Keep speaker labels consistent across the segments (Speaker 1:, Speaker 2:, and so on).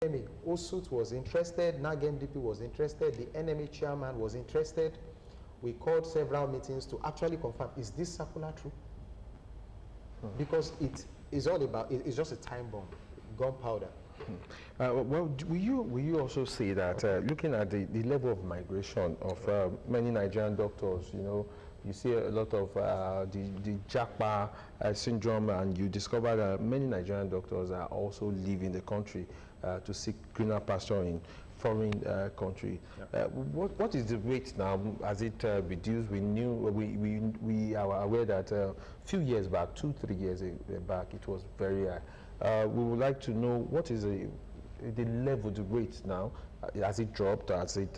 Speaker 1: NMA, OSUT was interested, NAG-MDP was interested, the NMA chairman was interested. We called several meetings to actually confirm, is this circular true? Because it is all about, it's just a time bomb, gunpowder.
Speaker 2: Well, will you also say that looking at the level of migration of many Nigerian doctors, you know, you see a lot of the Japa syndrome, and you discover that many Nigerian doctors are also leaving the country to seek greener pasture in foreign country. Yeah. What is the rate now? Has it reduced? We are aware that a few years back, 2-3 years back, it was very high. We would like to know what is the level, the rate now. Has it dropped? Is it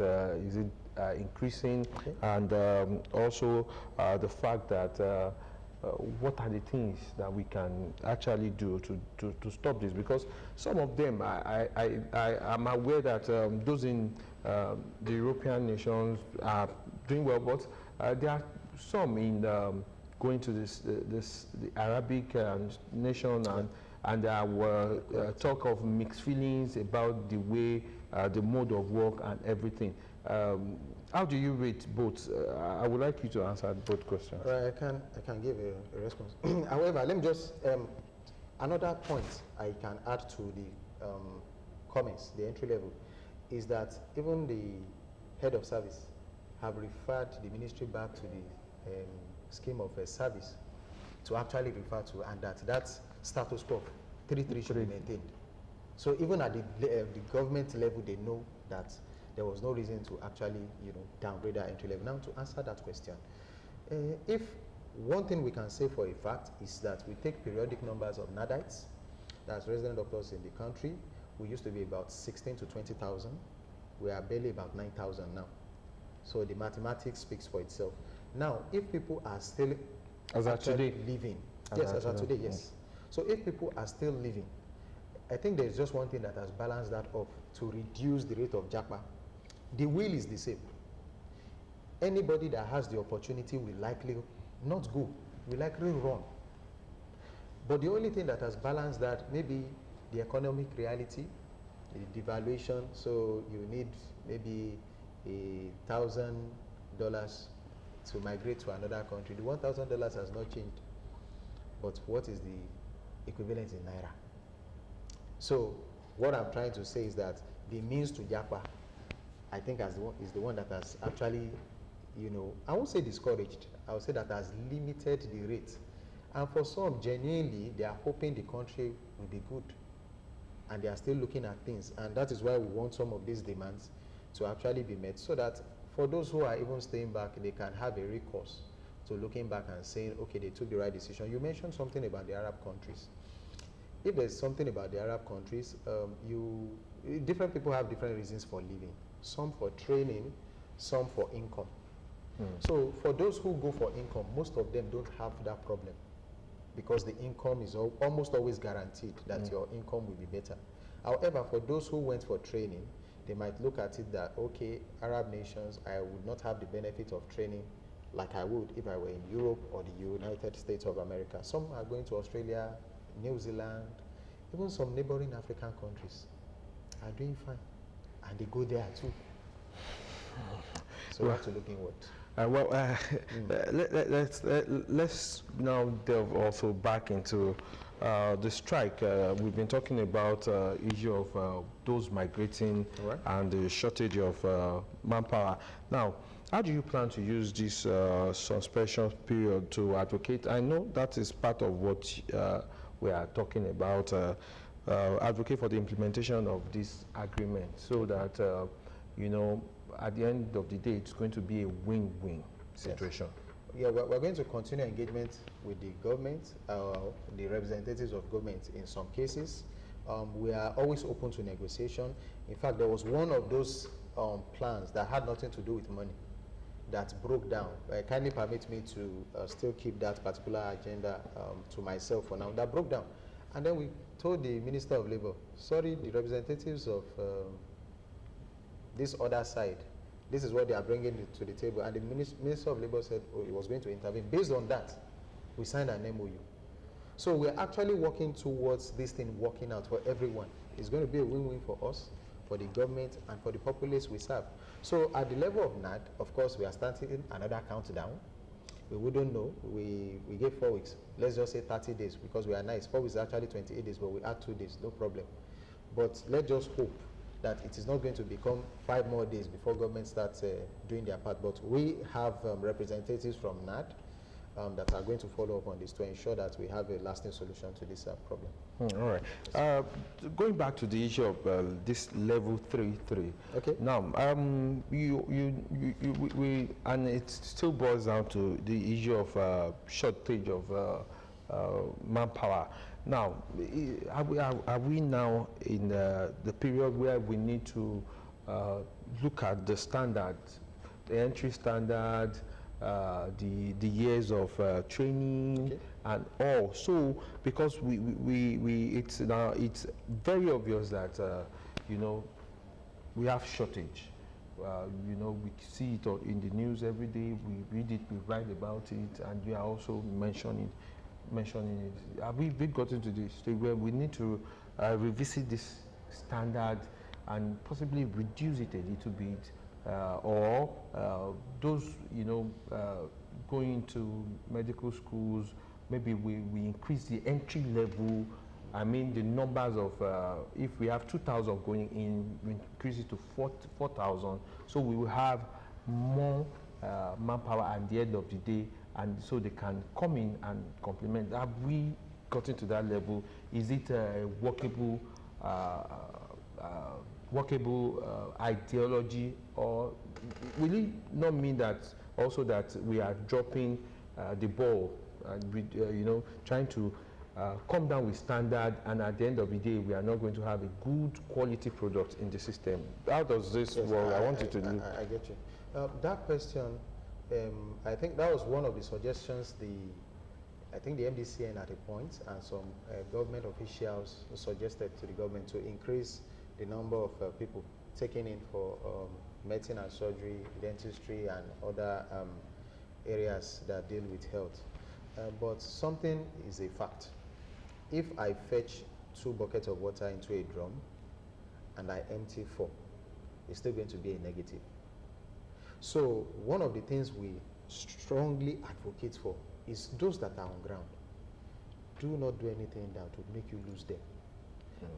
Speaker 2: increasing? Okay. And also the fact that what are the things that we can actually do to stop this? Because some of them, I'm aware that those in the European nations are doing well, but there are some in going to the Arabic nation, and there were talk of mixed feelings about the way, the mode of work and everything. How do you rate both? I would like you to answer both questions.
Speaker 1: Right, I can give a response. However, let me just, another point I can add to the comments, the entry level, is that even the head of service have referred the ministry back to the scheme of service to actually refer to, and that status quo 3-3 should be maintained. So even at the government level, they know that there was no reason to actually, you know, downgrade our entry level. Now, to answer that question, if one thing we can say for a fact is that we take periodic numbers of NADITEs, that's resident doctors in the country. We used to be about 16 to 20,000. We are barely about 9,000 now. So the mathematics speaks for itself. Now, if people are still actually living, yes, as of today, yes. So if people are still living, I think there's just one thing that has balanced that off to reduce the rate of japa. The will is the same. Anybody that has the opportunity will likely not go, will likely run. But the only thing that has balanced that, maybe the economic reality, the devaluation, so you need maybe $1,000 to migrate to another country. The $1,000 has not changed. But what is the equivalent in Naira? So what I'm trying to say is that the means to japa, I think is the one that has actually, you know, I won't say discouraged, I would say that has limited the rate. And for some, genuinely, they are hoping the country will be good. And they are still looking at things. And that is why we want some of these demands to actually be met, so that for those who are even staying back, they can have a recourse to looking back and saying, okay, they took the right decision. You mentioned something about the Arab countries. If there's something about the Arab countries, different people have different reasons for leaving. Some for training, some for income. So for those who go for income, most of them don't have that problem, because the income is almost always guaranteed that your income will be better. However, for those who went for training, they might look at it that, okay, Arab nations, I would not have the benefit of training like I would if I were in Europe or the United States of America. Some are going to Australia, New Zealand, even some neighboring African countries are doing fine, and they go there too. So we have to look inward.
Speaker 2: Let's now delve also back into the strike. We've been talking about issue of those migrating, right, and the shortage of manpower. Now, how do you plan to use this suspension period to advocate? I know that is part of what we are talking about, advocate for the implementation of this agreement, so that, you know, at the end of the day, it's going to be a win-win situation.
Speaker 1: Yes. Yeah, we're going to continue engagement with the government, the representatives of government in some cases. We are always open to negotiation. In fact, there was one of those plans that had nothing to do with money that broke down. Kindly permit me to still keep that particular agenda to myself for now. That broke down. And then we told the Minister of Labor, sorry, the representatives of this other side, this is what they are bringing to the table. And the Minister of Labor said, oh, he was going to intervene. Based on that, we signed an MOU. So we're actually working towards this thing working out for everyone. It's going to be a win-win for us, for the government, and for the populace we serve. So at the level of NAD, of course, we are starting another countdown. We wouldn't know. We gave 4 weeks. Let's just say 30 days, because we are nice. 4 weeks is actually 28 days, but we add 2 days, no problem. But let's just hope that it is not going to become 5 more days before government starts doing their part. But we have representatives from NAD that are going to follow up on this to ensure that we have a lasting solution to this problem.
Speaker 2: All right. Going back to the issue of this level 3.3.
Speaker 1: Okay.
Speaker 2: Now, and it still boils down to the issue of shortage of manpower. Now, are we now in the period where we need to look at the standards, the entry standard, the years of training, okay, and all? So, because it's very obvious that you know, we have shortage. You know, we see it in the news every day. We read it, we write about it, and we are also mentioning it. Have we gotten to this stage where we need to revisit this standard and possibly reduce it a little bit, or those, you know, going to medical schools, maybe we increase the entry level? I mean, the numbers of, if we have 2,000 going in, we increase it to 4,000, so we will have more manpower at the end of the day, and so they can come in and complement. Have we gotten to that level? Is it a workable ideology, or will it not mean that also that we are dropping the ball and you know, trying to come down with standard, and at the end of the day we are not going to have a good quality product in the system? How does this work? I want you to look.
Speaker 1: I get you. That question, I think that was one of the suggestions I think the MDCN at a point and some government officials suggested to the government to increase the number of people taken in for medicine and surgery, dentistry, and other areas that deal with health. But something is a fact. If I fetch 2 buckets of water into a drum and I empty 4, it's still going to be a negative. So one of the things we strongly advocate for is those that are on ground. Do not do anything that would make you lose them.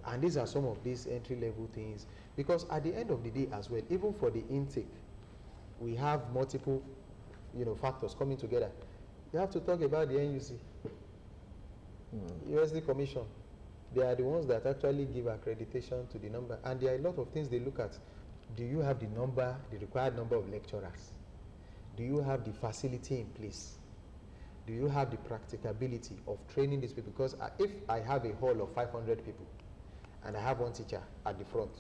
Speaker 1: And these are some of these entry-level things, because at the end of the day as well, even for the intake, we have multiple, you know, factors coming together. You have to talk about the NUC, USD Commission. They are the ones that actually give accreditation to the number, and there are a lot of things they look at. Do you have the number, the required number of lecturers? Do you have the facility in place? Do you have the practicability of training these people? Because if I have a hall of 500 people and I have 1 teacher at the front,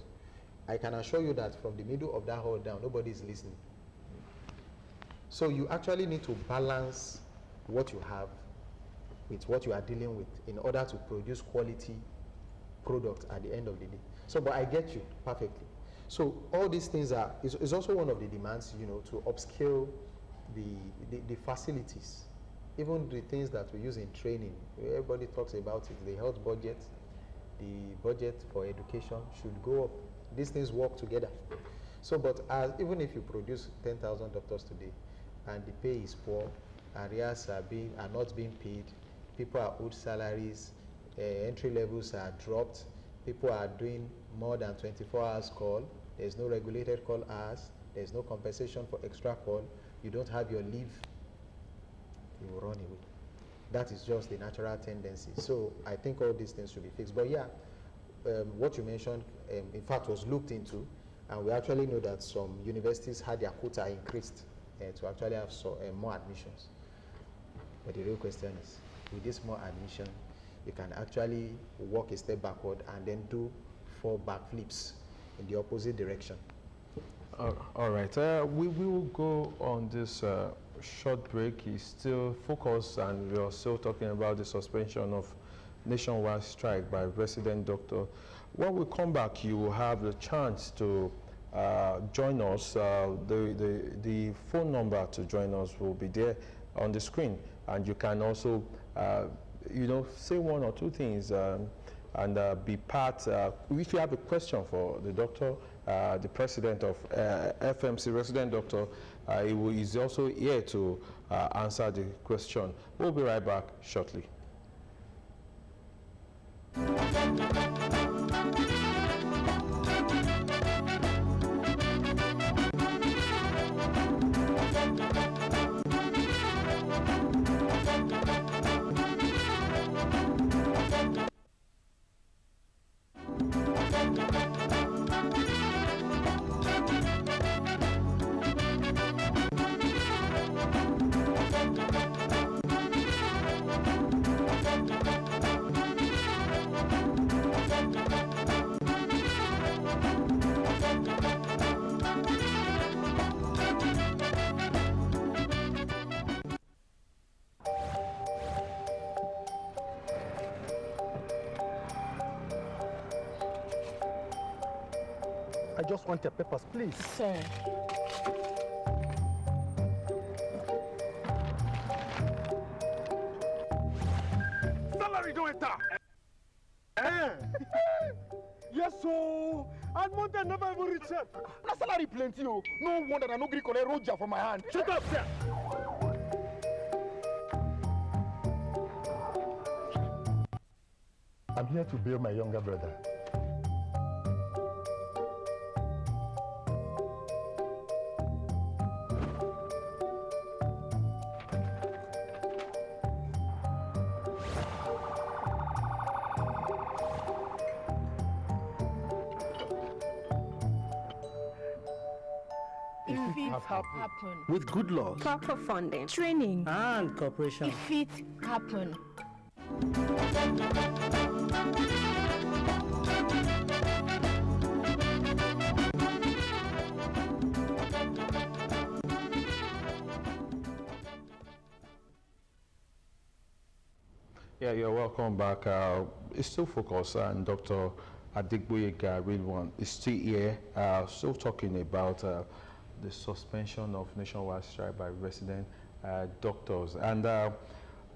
Speaker 1: I can assure you that from the middle of that hall down, nobody is listening. So you actually need to balance what you have with what you are dealing with in order to produce quality product at the end of the day. So, but I get you perfectly. So all these things is also one of the demands, you know, to upscale the facilities. Even the things that we use in training, everybody talks about it, the health budget, the budget for education should go up. These things work together. So, but even if you produce 10,000 doctors today and the pay is poor, arrears are not being paid, people are owed salaries, entry levels are dropped, people are doing more than 24 hours call, there's no regulated call hours, there's no compensation for extra call, you don't have your leave, you will run away. That is just the natural tendency. So I think all these things should be fixed. But yeah, what you mentioned, in fact, was looked into, and we actually know that some universities had their quota increased to actually have more admissions. But the real question is, with this more admission, you can actually walk a step backward and then do 4 backflips in the opposite direction.
Speaker 2: All right, we will go on this short break. Is still focused, and we are still talking about the suspension of nationwide strike by resident doctor. When we come back, you will have the chance to join us. The phone number to join us will be there on the screen, and you can also, you know, say 1 or 2 things. and be part. If you have a question for the doctor, the president of FMC, resident doctor, is also here to answer the question. We'll be right back shortly.
Speaker 3: I just want your papers, please.
Speaker 4: Sir.
Speaker 3: Salary don't enter. Yes, so. And month never even reach it. Na salary plenty, oh. No wonder I no gree collect roja from my hand. Shut up, sir. I'm here to bail my younger brother.
Speaker 4: If it happen.
Speaker 5: With good laws
Speaker 6: Proper funding.
Speaker 4: Training.
Speaker 5: and cooperation.
Speaker 4: If it happen.
Speaker 2: Yeah, you're welcome back. It's still focused, and Dr. Adigboyega Rilwan is still here, still talking about the suspension of nationwide strike by resident doctors. And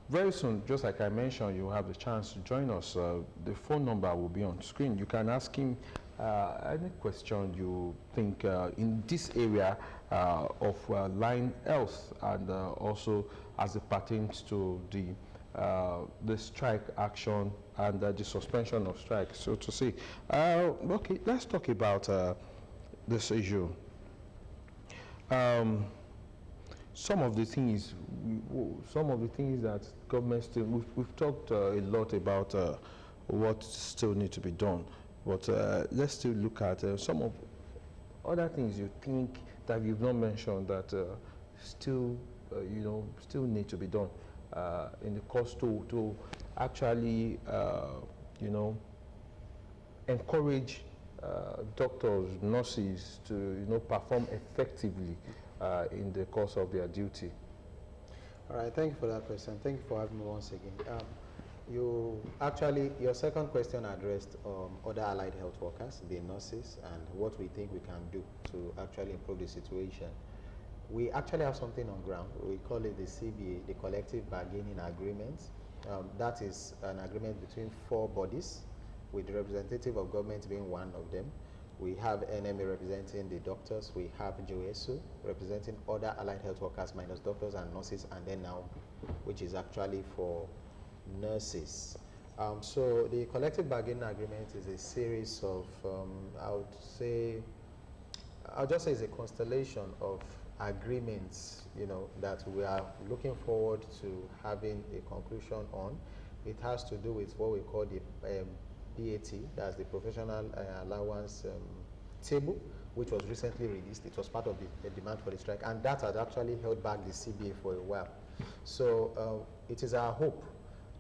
Speaker 2: very soon, just like I mentioned, you have the chance to join us. The phone number will be on screen. You can ask him any question you think in this area of line health, and also as it pertains to the strike action and the suspension of strike, so to say. Okay, let's talk about this issue. Some of the things that government still, we've talked a lot about what still need to be done, but let's still look at some of other things you think that you've not mentioned that still still need to be done in the course to actually encourage doctors, nurses to
Speaker 1: perform effectively in the course of their duty.
Speaker 7: All right, thank you for that question. Thank you for having me once again. Your second question addressed other allied health workers, the nurses, and what we think we can do to actually improve the situation. We actually have something on ground. We call it the CBA, the Collective Bargaining Agreement. That is an agreement between 4 bodies, with the representative of government being one of them. We have NMA representing the doctors. We have JOSU representing other allied health workers minus doctors and nurses, and then now, which is actually for nurses. So the collective bargaining agreement is a series of, I'll just say it's a constellation of agreements, that we are looking forward to having a conclusion on. It has to do with what we call the PAT, that's the Professional Allowance Table, which was recently released. It was part of the demand for the strike, and that had actually held back the CBA for a while. So it is our hope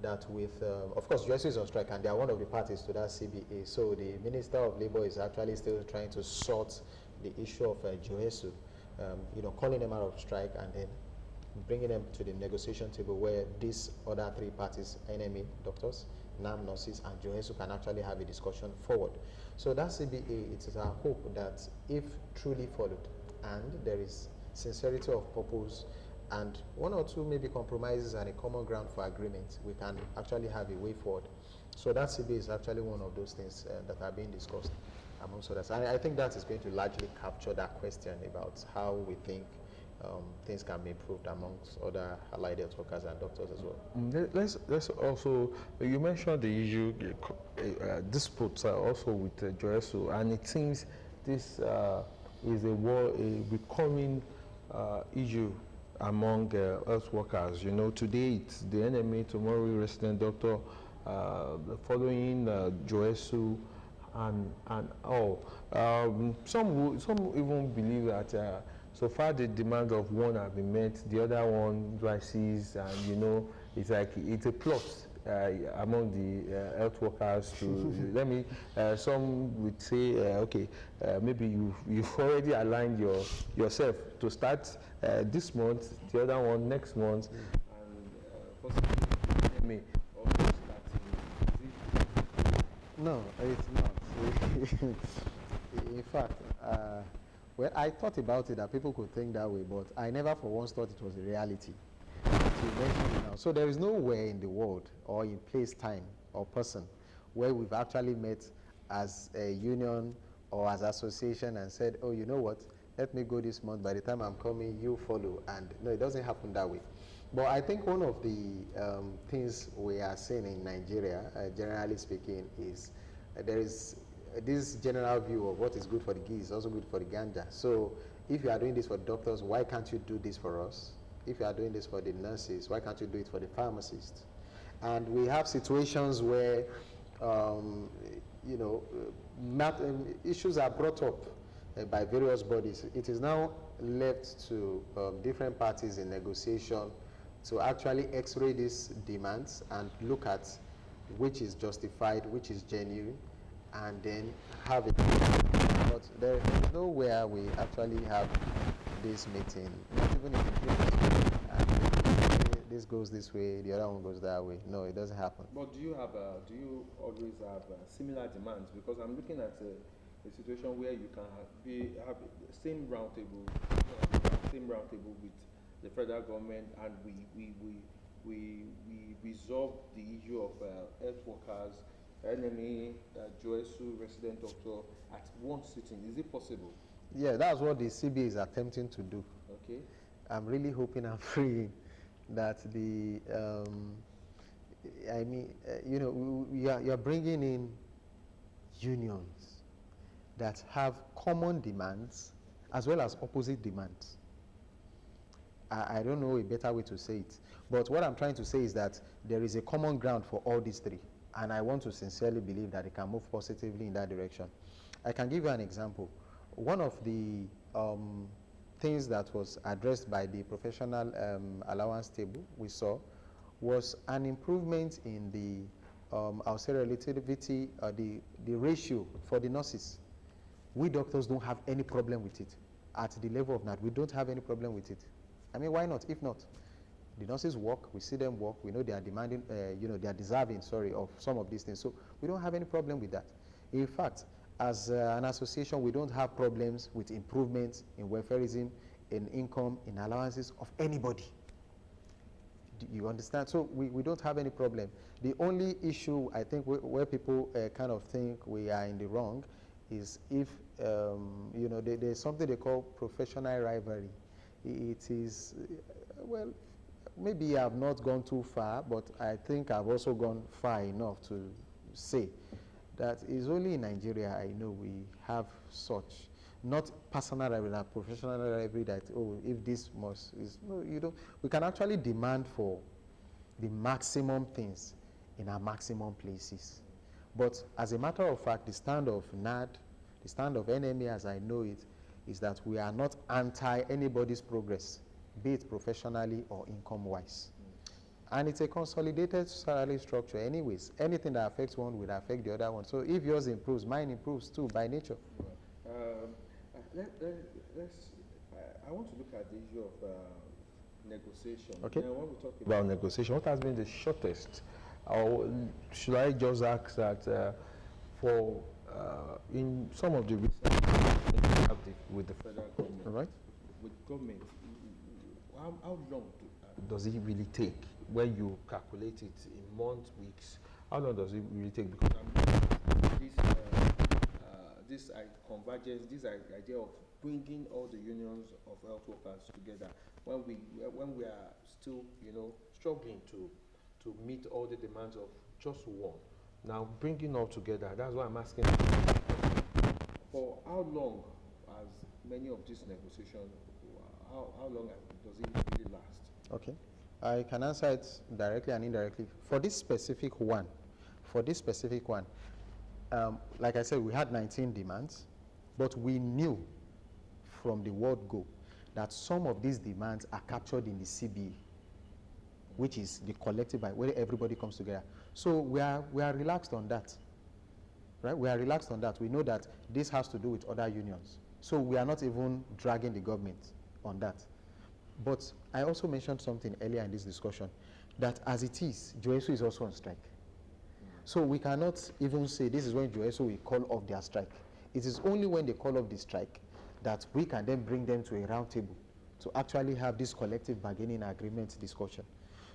Speaker 7: that with, of course, JOSU is on strike, and they are one of the parties to that CBA. So the Minister of Labour is actually still trying to sort the issue of JOSU, calling them out of strike and then bringing them to the negotiation table where these other 3 parties, NMA, doctors, NAM, nurses, and JOSU, can actually have a discussion forward. So that CBA, it is our hope that if truly followed, and there is sincerity of purpose, and 1 or 2 maybe compromises and a common ground for agreement, we can actually have a way forward. So that CBA is actually one of those things that are being discussed amongst others. And I think that is going to largely capture that question about how we think things can be improved amongst other allied health workers and doctors as well.
Speaker 2: Let's also, you mentioned the issue, disputes also with Joesu, and it seems this is a recurring issue among health workers. You know, today it's the enemy, tomorrow resident doctor, following Joesu and all. Some even believe that so far the demand of one have been met, the other one rises, and you know, it's like it's a plot among the health workers to let me. Some would say, okay, maybe you've already aligned yourself to start this month, the other one next month, and possibly May also starting.
Speaker 7: No, it's not. In fact, well, I thought about it that people could think that way, but I never for once thought it was a reality. To mention it now. So there is nowhere in the world or in place, time, or person where we've actually met as a union or as association and said, oh, you know what, let me go this month, by the time I'm coming, you follow. And no, it doesn't happen that way. But I think one of the things we are seeing in Nigeria, generally speaking, is there is this general view of what is good for the geese is also good for the ganja. So if you are doing this for doctors, why can't you do this for us? If you are doing this for the nurses, why can't you do it for the pharmacists? And we have situations where, you know, issues are brought up by various bodies. It is now left to different parties in negotiation to actually x-ray these demands and look at which is justified, which is genuine, and then have it. But there is nowhere we actually have this meeting, not even in the previous this goes this way, the other one goes that way. No, it doesn't happen.
Speaker 2: But do you always have similar demands? Because I'm looking at a situation where you can have the same roundtable, with the federal government, and we resolve the issue of health workers, NME, Joesu, resident doctor at one sitting. Is it possible?
Speaker 7: Yeah, that's what the CBA is attempting to do.
Speaker 2: Okay.
Speaker 7: I'm really hoping and praying that the, you know, you're bringing in unions that have common demands as well as opposite demands. I don't know a better way to say it, but what I'm trying to say is that there is a common ground for all these three, and I want to sincerely believe that it can move positively in that direction. I can give you an example. One of the things that was addressed by the professional allowance table we saw was an improvement in the, I'll say, relativity, the ratio for the nurses. We doctors don't have any problem with it. At the level of NAT, we don't have any problem with it. I mean, why not? If not, the nurses work, we see them work, we know they are demanding, you know, they are deserving, sorry, of some of these things. So we don't have any problem with that. In fact, as an association, we don't have problems with improvements in welfareism, in income, in allowances of anybody. Do you understand? So we don't have any problem. The only issue, I think, where people kind of think we are in the wrong is if, you know, there's something they call professional rivalry. It is, well, maybe I've not gone too far, but I think I've also gone far enough to say that it's only in Nigeria I know we have such, not personal rivalry, professional rivalry that, oh, if this must, is, no, you don't. We can actually demand for the maximum things in our maximum places. But as a matter of fact, the stand of NAD, the stand of NME as I know it, is that we are not anti anybody's progress, be it professionally or income-wise. And it's a consolidated salary structure anyways. Anything that affects one will affect the other one. So if yours improves, mine improves too, by nature.
Speaker 2: I want to look at the issue of negotiation.
Speaker 7: Okay.
Speaker 2: When we talk about negotiation, what has been the shortest? Or should I just ask that for in some of the recent with the federal government,
Speaker 7: Right.
Speaker 2: with government, how long does it really take when you calculate it in months, weeks, How long does it really take? Because this convergence, this idea of bringing all the unions of health workers together when we are still, struggling to meet all the demands of just one. Now bringing all together, that's why I'm asking. For how long has many of these negotiations? How long does it really last?
Speaker 1: Okay. I can answer it directly and indirectly. For this specific one, like I said, we had 19 demands, but we knew from the word go that some of these demands are captured in the CBA, which is the collective by where everybody comes together. So we are relaxed on that, right? We are relaxed on that. We know that this has to do with other unions. So we are not even dragging the government on that. But I also mentioned something earlier in this discussion, that as it is, Joesu is also on strike. So we cannot even say this is when Joesu will call off their strike. It is only when they call off the strike that we can then bring them to a round table to actually have this collective bargaining agreement discussion.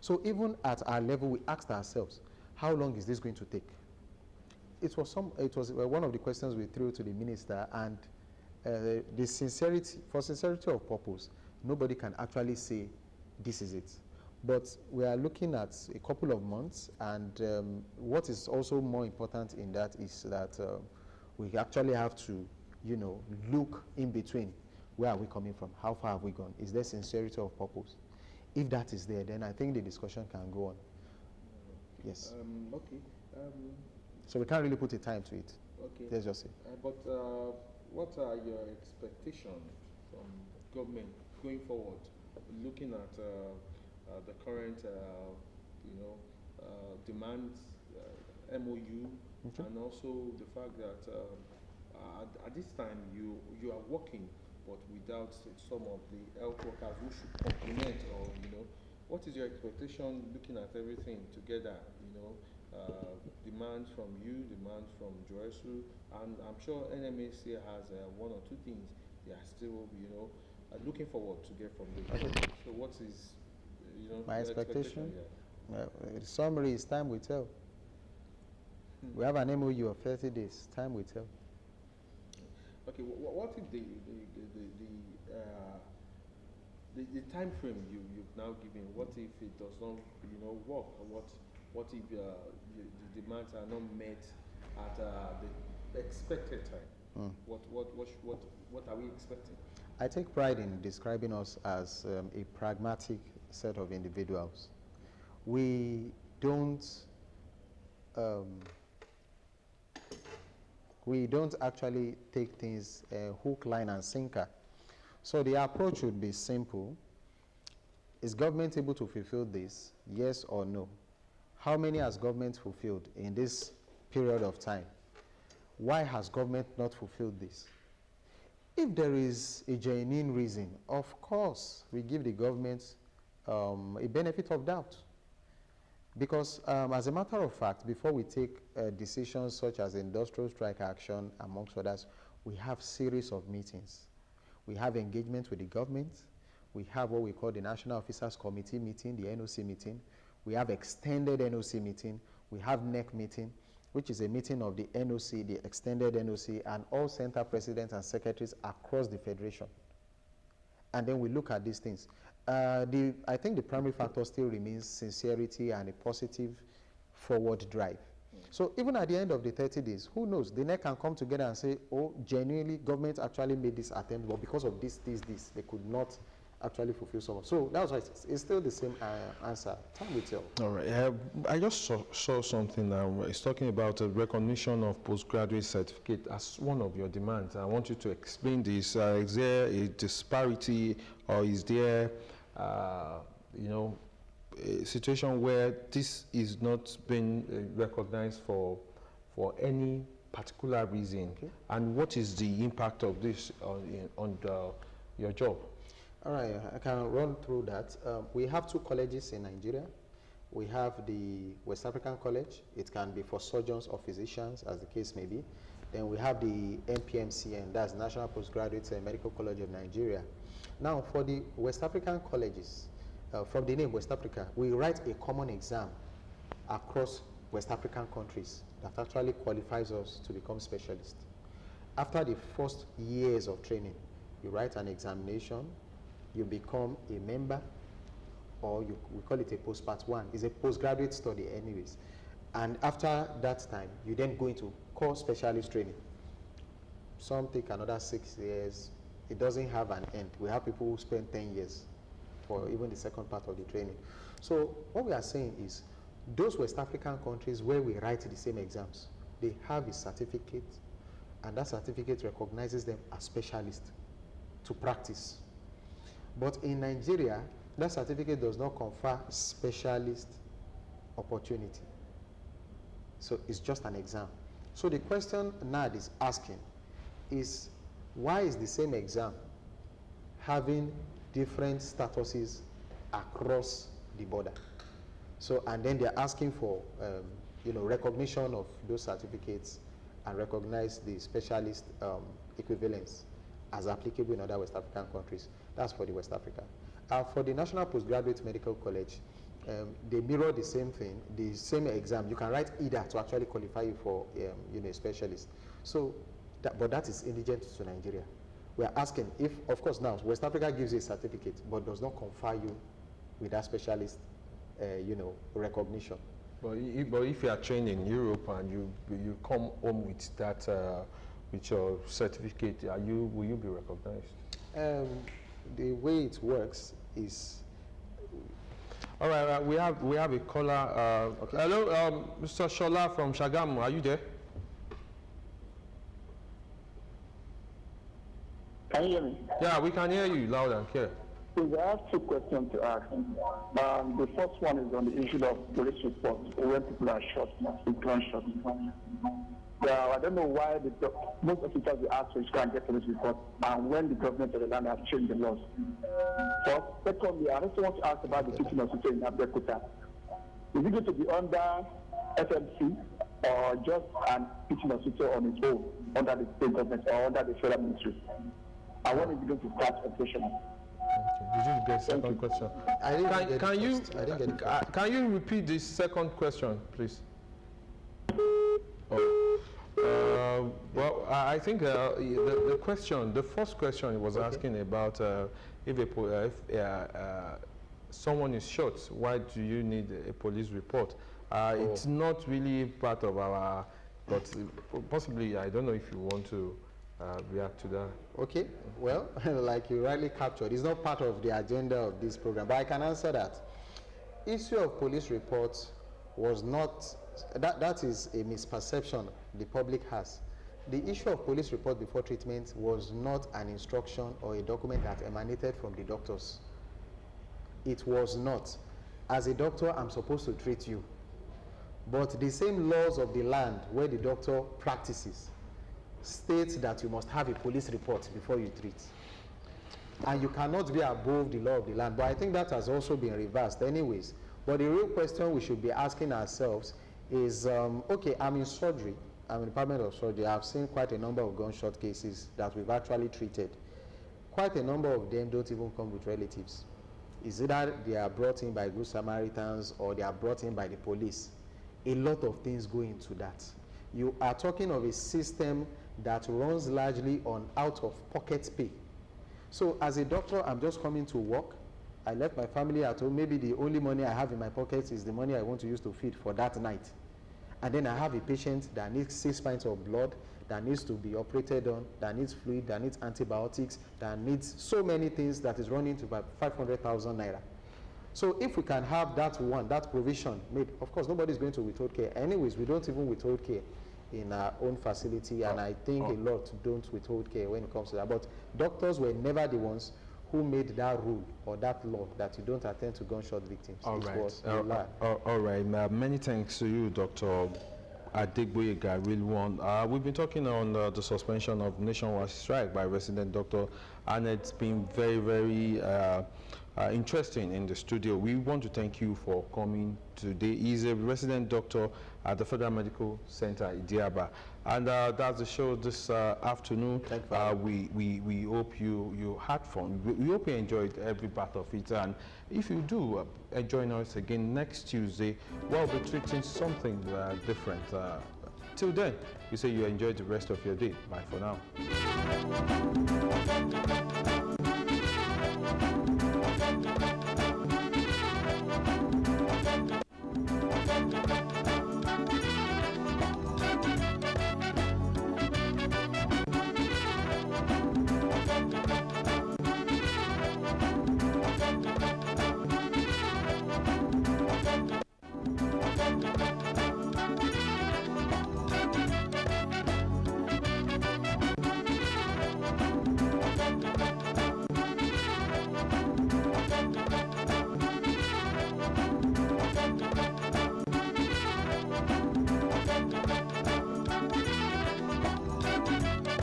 Speaker 1: So even at our level, we asked ourselves, how long is this going to take? It was one of the questions we threw to the minister, and for sincerity of purpose, nobody can actually say this is it. But we are looking at a couple of months, and what is also more important in that is that we actually have to, look in between. Where are we coming from? How far have we gone? Is there sincerity of purpose? If that is there, then I think the discussion can go on. Yes.
Speaker 2: Okay.
Speaker 1: So we can't really put a time to it.
Speaker 2: Okay.
Speaker 1: Let's just say.
Speaker 2: But what are your expectations from government going forward, looking at the current, demands, MOU,
Speaker 1: Okay.
Speaker 2: and also the fact that at this time you are working, but without some of the health workers who should complement, or what is your expectation looking at everything together? Demands from you, demands from Joesu, and I'm sure NMAC has one or two things they are still, looking forward to get from them.
Speaker 1: Okay.
Speaker 2: So what is,
Speaker 1: My
Speaker 2: your
Speaker 1: expectation?
Speaker 2: Yeah.
Speaker 1: Summary is time will tell. We have an MOU of 30 days. Time will tell.
Speaker 2: Okay. What if the time frame you've now given? What if it does not, work? Or what if the demands are not met at the expected time? What are we expecting?
Speaker 1: I take pride in describing us as a pragmatic set of individuals. We don't actually take things hook, line, and sinker. So the approach would be simple. Is government able to fulfill this? Yes or no? How many has government fulfilled in this period of time? Why has government not fulfilled this? If there is a genuine reason, of course, we give the government a benefit of doubt. Because as a matter of fact, before we take decisions such as industrial strike action, amongst others, we have series of meetings. We have engagement with the government. We have what we call the National Officers Committee meeting, the NOC meeting. We have extended NOC meeting. We have NEC meeting, which is a meeting of the NOC, the extended NOC, and all center presidents and secretaries across the federation. And then we look at these things. I think the primary factor still remains sincerity and a positive forward drive. So even at the end of the 30 days, who knows? The NEC can come together and say, oh, genuinely, government actually made this attempt, but because of this, they could not actually fulfill some of. So that's why it's still the same answer. Time will tell.
Speaker 2: All right. I just saw something now. It's talking about a recognition of postgraduate certificate as one of your demands. I want you to explain this. Is there a disparity, or is there, a situation where this is not being recognized for any particular reason?
Speaker 1: Okay.
Speaker 2: And what is the impact of this on your job?
Speaker 1: All right, I can run through that. We have two colleges in Nigeria. We have the West African College. It can be for surgeons or physicians, as the case may be. Then we have the NPMCN, that's National Postgraduate Medical College of Nigeria. Now, for the West African colleges, from the name West Africa, we write a common exam across
Speaker 7: West African countries that actually qualifies us to become specialists. After the first years of training, you write an examination, you become a member, or we call it a post-part 1. It's a postgraduate study anyways. And after that time, you then go into core specialist training. Some take another 6 years. It doesn't have an end. We have people who spend 10 years for even the second part of the training. So what we are saying is, those West African countries where we write the same exams, they have a certificate, and that certificate recognizes them as specialists to practice. But in Nigeria, that certificate does not confer specialist opportunity. So it's just an exam. So the question NAD is asking is, why is the same exam having different statuses across the border? So, and then they're asking for, recognition of those certificates and recognize the specialist equivalence as applicable in other West African countries. That's for the West Africa. For the National Postgraduate Medical College, they mirror the same thing, the same exam. You can write either to actually qualify you for, a specialist. So, but that is indigent to Nigeria. We are asking if, of course, now West Africa gives you a certificate, but does not confer you with that specialist, recognition.
Speaker 2: But if you are trained in Europe and you come home with that with your certificate, will you be recognized?
Speaker 7: The way it works is.
Speaker 2: All right, we have a caller. Okay. Hello, Mr. Shola from Shagamu. Are you there?
Speaker 5: Can you hear me?
Speaker 2: Yeah, we can hear you loud and clear.
Speaker 5: Please, I have 2 questions to ask. The first one is on the issue of police reports when people are shot with gunshots. I don't know why most officers will ask for can get police reports, and when the government of the land has changed the laws. First, secondly, I also want to ask about the teaching hospital in Abeokuta. Is it going to be under FMC or just an teaching hospital on its own under the state government or under the federal ministry? And when is it going to start operational?
Speaker 2: Did you get the second question?
Speaker 7: I didn't get it.
Speaker 2: Can you repeat the second question, please? Well, I think the first question was asking about if someone is shot, why do you need a police report? It's not really part of our, but possibly, I don't know if you want to react to that.
Speaker 7: Okay, well, like you rightly captured, it's not part of the agenda of this program, but I can answer that. Issue of police reports was not, that is a misperception the public has. The issue of police report before treatment was not an instruction or a document that emanated from the doctors. It was not. As a doctor, I'm supposed to treat you. But the same laws of the land where the doctor practices states that you must have a police report before you treat. And you cannot be above the law of the land. But I think that has also been reversed anyways. But the real question we should be asking ourselves is, okay, I'm in surgery. I'm in the Department of Surgery. I've seen quite a number of gunshot cases that we've actually treated. Quite a number of them don't even come with relatives. It's either they are brought in by good Samaritans or they are brought in by the police. A lot of things go into that. You are talking of a system that runs largely on out-of-pocket pay. So as a doctor, I'm just coming to work. I left my family at home. Maybe the only money I have in my pocket is the money I want to use to feed for that night. And then I have a patient that needs 6 pints of blood, that needs to be operated on, that needs fluid, that needs antibiotics, that needs so many things that is running to about 500,000 naira. So if we can have that provision made, of course, nobody's going to withhold care. Anyways, we don't even withhold care in our own facility, and I think a lot don't withhold care when it comes to that. But doctors were never the ones who made that rule or that law that you don't attend to gunshot victims.
Speaker 2: All right. Many thanks to you, Dr. Adegboyega Rilwan. We've been talking on the suspension of nationwide strike by resident doctor, and it's been very, very interesting in the studio. We want to thank you for coming today. He's a resident doctor at the Federal Medical Center, Idiaba. And that's the show this afternoon.
Speaker 7: Thank you for having
Speaker 2: We hope you had fun. We hope you enjoyed every part of it. And if you do, join us again next Tuesday. We'll be treating something different. Till then, we say you enjoy the rest of your day. Bye for now.